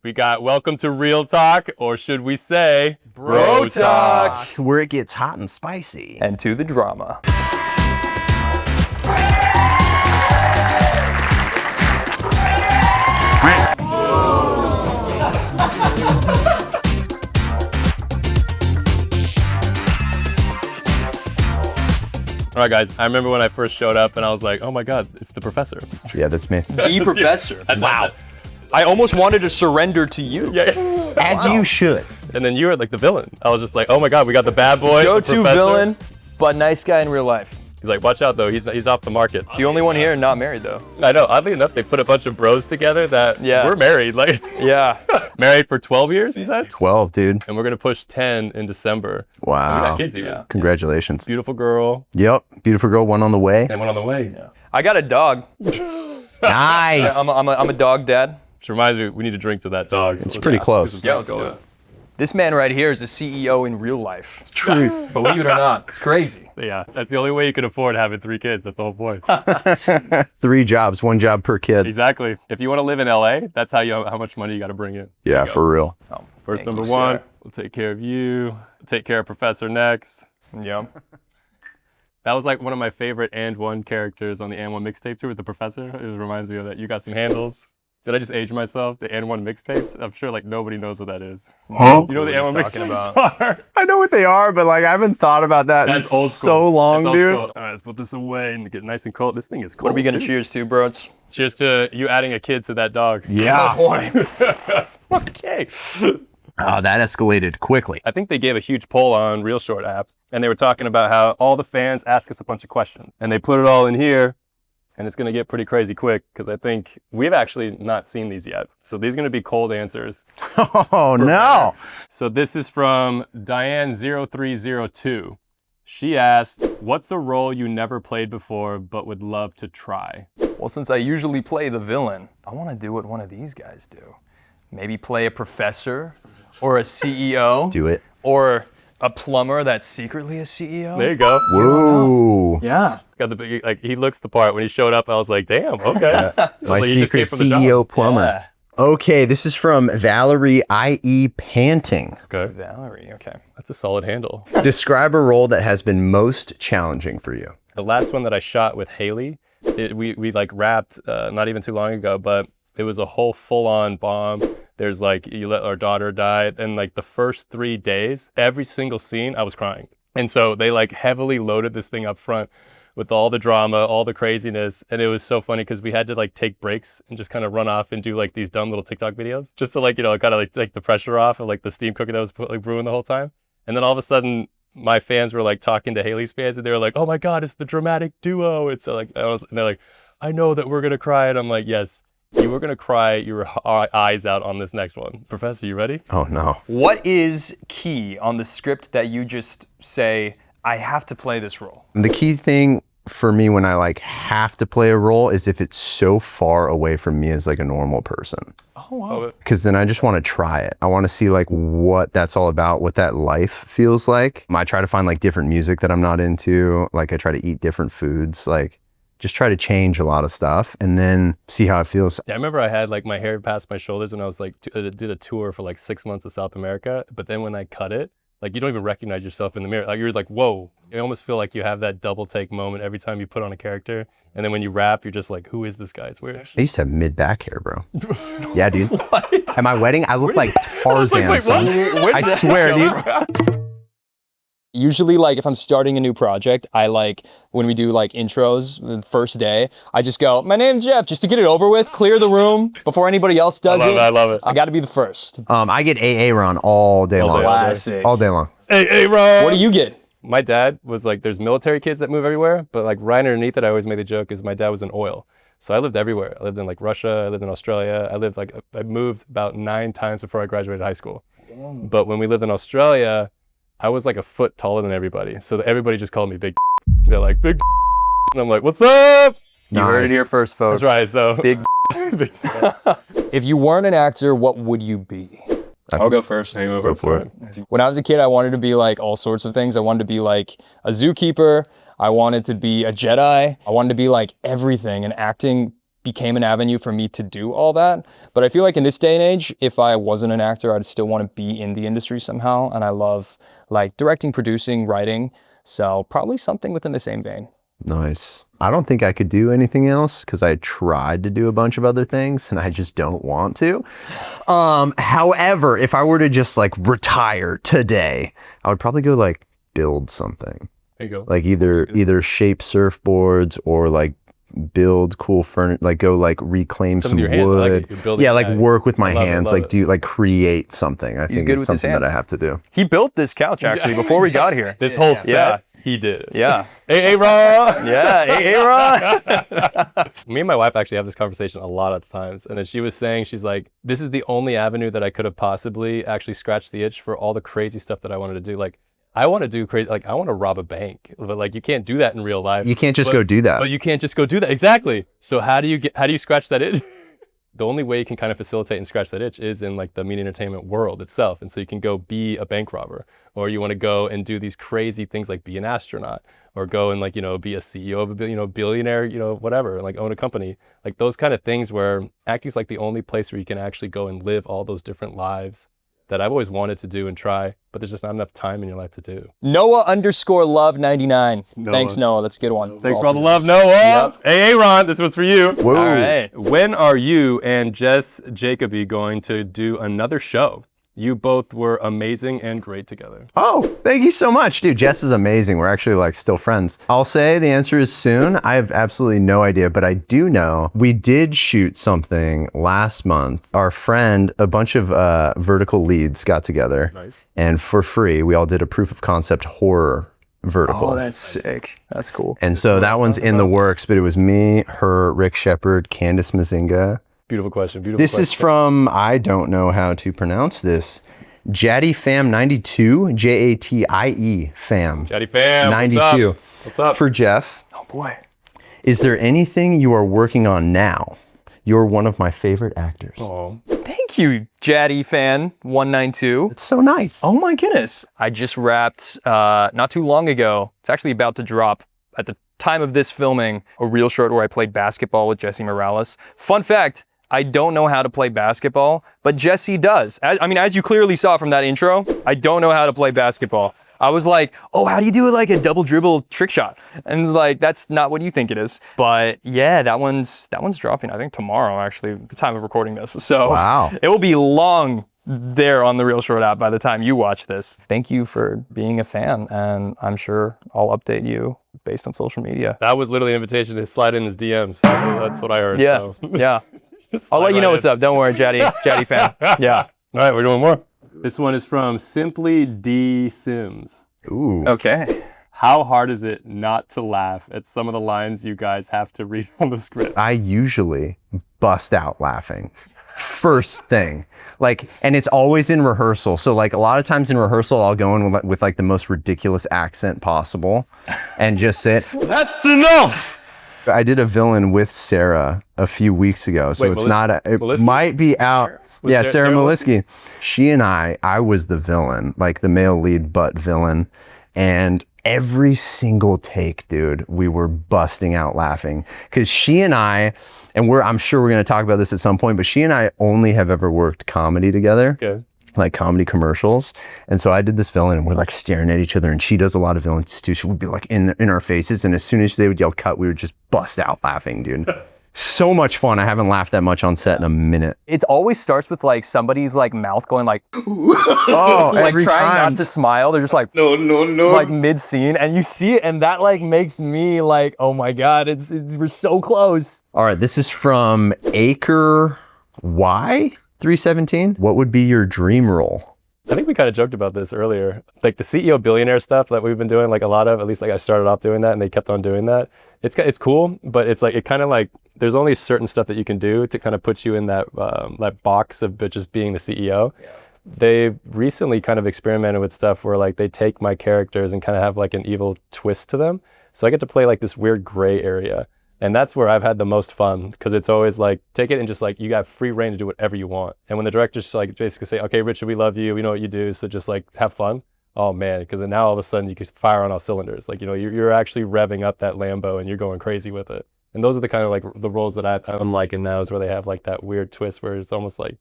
We got Welcome to ReelTalk, or should we say BroTalk, where it gets hot and spicy. And to the drama. All right, guys, I remember when I first showed up and I was like, oh my God, it's the professor. Yeah, that's me. The professor. Wow. I almost wanted to surrender to you. Yeah. As you should. And then you were like the villain. I was just like, oh my God, we got the bad boy. Go-to villain, but nice guy in real life. He's like, watch out though, he's off the market. The only one here not married though. I know, oddly enough, they put a bunch of bros together that we're married. Like, yeah. Married for 12 years, you said? 12, dude. And we're gonna push 10 in December. Wow. We got kids even. Congratulations. Beautiful girl. Yep. Beautiful girl, one on the way. And one on the way. Yeah. I got a dog. Nice. I'm a dog dad. Which reminds me, we need to drink to that dog. It's pretty close. Yeah, let's do it. This man right here is a CEO in real life. It's true. Believe it or not, it's crazy. Yeah, that's the only way you can afford having 3 kids. That's the whole point. 3 jobs, 1 job per kid. Exactly. If you want to live in LA, that's how much money you got to bring in. Yeah, for real. Oh, First, number 1, we'll take care of you. We'll take care of Professor next. Yeah. That was like one of my favorite And One characters on the And One mixtape too with the professor. It reminds me of that. You got some handles. Did I just age myself? The And One mixtapes? I'm sure like nobody knows what that is. Huh? You know what the And One mixtapes are? I know what they are, but like I haven't thought about that in That's old school. so long, That's dude. All right, let's put this away and get nice and cold. This thing is cold. What are we gonna too. cheers to, bros? Cheers to you adding a kid to that dog. Yeah. Okay. Oh, that escalated quickly. I think they gave a huge poll on ReelShort app, and they were talking about how all the fans ask us a bunch of questions, and they put it all in here, and it's gonna get pretty crazy quick because I think we've actually not seen these yet. So these are gonna be cold answers. Oh no! So this is from Diane0302. She asked, "What's a role you never played before but would love to try?" Well, since I usually play the villain, I want to do what one of these guys do. Maybe play a professor or a CEO. Do it. Or a plumber that's secretly a CEO. There you go. Whoa. Yeah. Got the big, like he looks the part. When he showed up, I was like, "Damn, okay." My Like, he just secret came from the job. CEO plumber. Yeah. Okay, this is from Valerie IE Panting. Okay, Valerie, okay. that's a solid handle. Describe a role that has been most challenging for you. The last one that I shot with Haley, we like wrapped not even too long ago, but it was a whole full-on bomb. There's like, you let our daughter die, and like the first 3 days, every single scene, I was crying. And so they like heavily loaded this thing up front with all the drama, all the craziness, and it was so funny because we had to like take breaks and just kind of run off and do like these dumb little TikTok videos, just to like, you know, kind of like take the pressure off of like the steam cooker that was like brewing the whole time. And then all of a sudden, my fans were like talking to Haley's fans, and they were like, "Oh my God, it's the dramatic duo." It's like, and they're like, "I know that we're gonna cry," and I'm like, "Yes, you were gonna cry your eyes out on this next one." Professor, you ready? Oh no. What is key on the script that you just say, I have to play this role? The key thing for me when I like have to play a role is if it's so far away from me as like a normal person. Oh, wow. Because then I just want to try it. I want to see like what that's all about, what that life feels like. I try to find like different music that I'm not into. Like I try to eat different foods, like just try to change a lot of stuff and then see how it feels. Yeah, I remember I had like my hair past my shoulders when I was like, did a tour for like 6 months of South America. But then when I cut it, like you don't even recognize yourself in the mirror. Like you're like, whoa. You almost feel like you have that double take moment every time you put on a character. And then when you rap, you're just like, who is this guy? It's weird. I used to have mid-back hair, bro. Yeah, dude. At my wedding, I looked like Tarzan. Wait, son. what? I swear, dude. Usually, like, if I'm starting a new project, I like, when we do like intros the first day, I just go, "My name's Jeff," just to get it over with, clear the room before anybody else does it. I love it. I gotta be the first. I get AA run all day long. Classic. All day long. Hey, Ron. What do you get? My dad was like, there's military kids that move everywhere, but like right underneath it, I always made the joke is my dad was in oil. So I lived everywhere. I lived in like Russia, I lived in Australia. I moved about 9 times before I graduated high school. Damn. But when we lived in Australia, I was like a foot taller than everybody. So everybody just called me Big. They're like, Big. And I'm like, what's up? You heard it here first, folks. That's right, so. Big. Big. If you weren't an actor, what would you be? I'll go first. Go for it. When I was a kid, I wanted to be like all sorts of things. I wanted to be like a zookeeper. I wanted to be a Jedi. I wanted to be like everything, and acting became an avenue for me to do all that. But I feel like in this day and age, if I wasn't an actor, I'd still want to be in the industry somehow. And I love like directing, producing, writing. So probably something within the same vein. Nice. I don't think I could do anything else because I tried to do a bunch of other things and I just don't want to. However, if I were to just like retire today, I would probably go like build something. There you go. Like either shape surfboards or like build cool furniture, like go like reclaim some with your hands. I like wood. it. You're building Yeah, like that. work with my I love it, hands, love like it. do like create something. I think good it's with his something that I hands. have to do. He built this couch actually before we got here. This whole set, Yeah. he did. Yeah. Hey, Ron. Yeah. Hey, Ron. Me and my wife actually have this conversation a lot of times. And then she was saying, she's like, this is the only avenue that I could have possibly actually scratched the itch for all the crazy stuff that I wanted to do. Like, I want to do crazy, like I want to rob a bank, but like you can't do that in real life. You can't just go do that. But you can't just go do that. Exactly. So how do you scratch that itch? The only way you can kind of facilitate and scratch that itch is in like the media entertainment world itself. And so you can go be a bank robber, or you want to go and do these crazy things like be an astronaut, or go and like, be a CEO of a billionaire, whatever, like own a company. Like those kind of things where acting is like the only place where you can actually go and live all those different lives that I've always wanted to do and try, but there's just not enough time in your life to do. Noah_love99. Noah. Thanks, Noah. That's a good one. Thanks for all the love, Noah. Yep. Hey, Ron, this one's for you. Whoa. All right. When are you and Jess Jacoby going to do another show? You both were amazing and great together. Oh, thank you so much, dude. Jess is amazing. We're actually like still friends. I'll say the answer is soon. I have absolutely no idea, but I do know we did shoot something last month. Our friend, a bunch of vertical leads got together. Nice. And for free, we all did a proof of concept horror vertical. Oh, that's sick. That's cool. And so that one's in the works, but it was me, her, Rick Shepard, Candace Mazinga. Beautiful question. This is from, I don't know how to pronounce this, Jatty Fam 92, Jatie Fam. Chatty fam. 92. What's up? For Jeff, Oh, boy. is there anything you are working on now? You're one of my favorite actors. Oh, Thank you, Jaddy fan 192. It's so nice. Oh my goodness. I just wrapped, not too long ago, it's actually about to drop at the time of this filming, a reel short where I played basketball with Jesse Morales. Fun fact, I don't know how to play basketball, but Jesse does. As you clearly saw from that intro, I don't know how to play basketball. I was like, oh, how do you do like a double dribble trick shot? And like, that's not what you think it is. But yeah, that one's dropping, I think tomorrow, actually, the time of recording this. So Wow. It will be long there on the ReelShort app by the time you watch this. Thank you for being a fan, and I'm sure I'll update you based on social media. that was literally an invitation to slide in his DMs. That's what I heard. Yeah, So. yeah. Just I'll slide let you know right what's in. up. Don't worry, Jaddy fan. Yeah. All right, we're doing more. This one is from Simply D Sims. Ooh. Okay. How hard is it not to laugh at some of the lines you guys have to read on the script? I usually bust out laughing. First thing. Like, and it's always in rehearsal. So like a lot of times in rehearsal, I'll go in with like the most ridiculous accent possible and just sit, That's enough! I did a villain with Sharrah a few weeks ago, so Wait, it's not it Maliski? might be out. Was Yeah, Sarah Sarah Maliski. She and I was the villain, like the male lead but villain. And every single take, dude, we were busting out laughing. Cause she and I, and I'm sure we're gonna talk about this at some point, but she and I only have ever worked comedy together. Okay. Like comedy commercials. And so I did this villain and we're like staring at each other, and she does a lot of villains too. She would be like in our faces, and as soon as they would yell cut, we would just bust out laughing, dude. So much fun. I haven't laughed that much on set in a minute. It always starts with like somebody's like mouth going like, Oh, like every trying time. not to smile. They're just like, No. like mid scene, and you see it, and that like makes me like, oh my God, we're so close. All right, this is from Acre Y 317. What would be your dream role? I think we kind of joked about this earlier. Like the CEO billionaire stuff that we've been doing, like a lot of, at least like I started off doing that and they kept on doing that. It's cool, but it's like, it kind of like, there's only certain stuff that you can do to kind of put you in that box of just being the CEO. Yeah. They recently kind of experimented with stuff where like they take my characters and kind of have like an evil twist to them. So I get to play like this weird gray area. And that's where I've had the most fun, because it's always like, take it and just like, you got free reign to do whatever you want. And when the directors like basically say, okay, Richard, we love you, we know what you do, so just like have fun. Oh man, because then now all of a sudden you can fire on all cylinders. Like, you're actually revving up that Lambo and you're going crazy with it. And those are the kind of like the roles that I'm liking now, is where they have like that weird twist where it's almost like,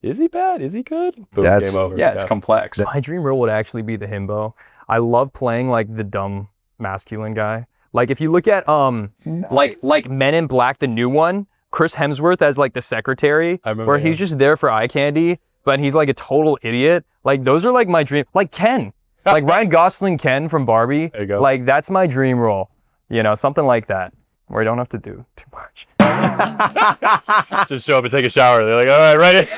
is he bad? Is he good? Boom, That's- game over. Yeah, it's complex. That- My dream role would actually be the himbo. I love playing like the dumb masculine guy. Like if you look at like Men in Black, the new one, Chris Hemsworth as like the secretary, I remember, where yeah. he's just there for eye candy, but he's like a total idiot. Like those are like my dream. Like Ken, like Ryan Gosling Ken from Barbie. There you go. Like that's my dream role. You know, something like that, where I don't have to do too much. Just show up and take a shower. They're like, all right, ready?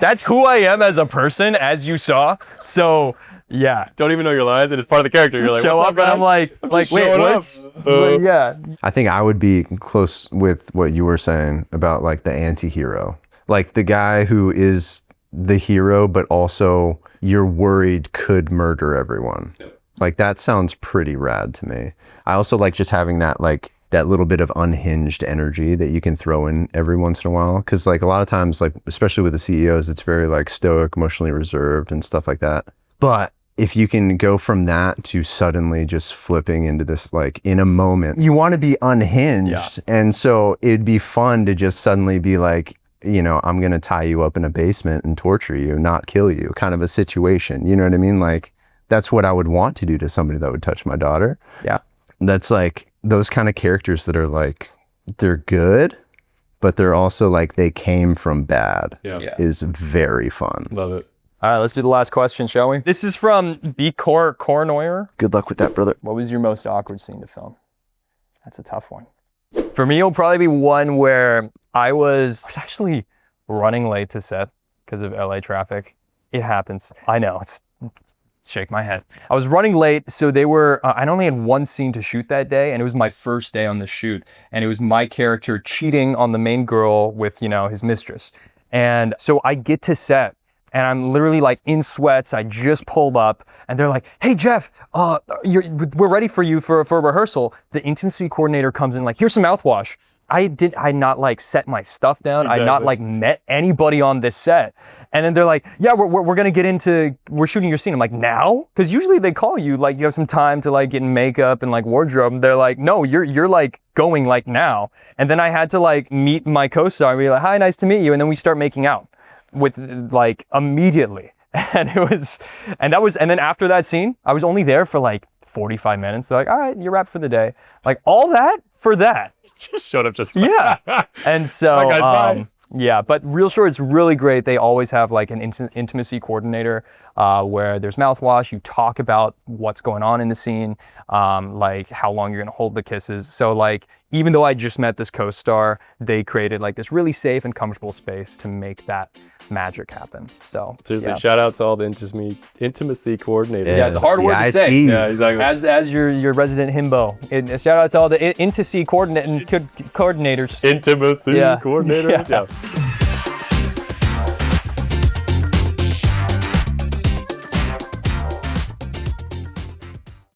That's who I am as a person, as you saw. So yeah. Don't even know your lines, and it's part of the character. You're like, Show what's up and I'm like, wait, showing what's? up. Like, yeah. I think I would be close with what you were saying about like the anti-hero. Like the guy who is the hero, but also you're worried could murder everyone. Like that sounds pretty rad to me. I also like just having that like that little bit of unhinged energy that you can throw in every once in a while. Cause like a lot of times, like especially with the CEOs, it's very like stoic, emotionally reserved and stuff like that. But if you can go from that to suddenly just flipping into this, like in a moment, you want to be unhinged. Yeah. And so it'd be fun to just suddenly be like, you know, I'm going to tie you up in a basement and torture you, not kill you, kind of a situation. You know what I mean? Like that's what I would want to do to somebody that would touch my daughter. Yeah. That's like those kind of characters that are like, they're good, but they're also like, they came from bad Yeah. is very fun. Love it. All right, let's do the last question, shall we? This is from B. Cornoyer. Good luck with that, brother. What was your most awkward scene to film? That's a tough one. For me, it'll probably be one where I was actually running late to set because of LA traffic. It happens. I know, shake my head. I was running late, so they were, I only had one scene to shoot that day, and it was my first day on the shoot. And it was my character cheating on the main girl with, you know, his mistress. And so I get to set, and I'm literally like in sweats. I just pulled up and they're like, hey, Jeff, we're ready for you for a rehearsal. The intimacy coordinator comes in like, here's some mouthwash. I not like set my stuff down. I not like met anybody on this set. And then they're like, yeah, we're gonna get into, we're shooting your scene. I'm like, now? Because usually they call you, like you have some time to like get in makeup and like wardrobe. And they're like, no, you're like going like now. And then I had to like meet my co-star and be like, hi, nice to meet you. And then we start making out with like immediately. And and then after that scene, I was only there for like 45 minutes. They're like, all right, you're wrapped for the day. Like all that for that. Just showed up just Yeah. And so, Bye, guys, bye. yeah, but ReelShort is really great. They always have like an intimacy coordinator where there's mouthwash. You talk about what's going on in the scene, like how long you're gonna hold the kisses. So like, even though I just met this co-star, they created like this really safe and comfortable space to make that magic happen. So seriously, yeah. shout out to all the intimacy coordinators. Yeah, it's a hard word to say. IT. Yeah, exactly. As your resident himbo. Shout out to all the intimacy coordinators. Intimacy Yeah. coordinators. Yeah. Yeah.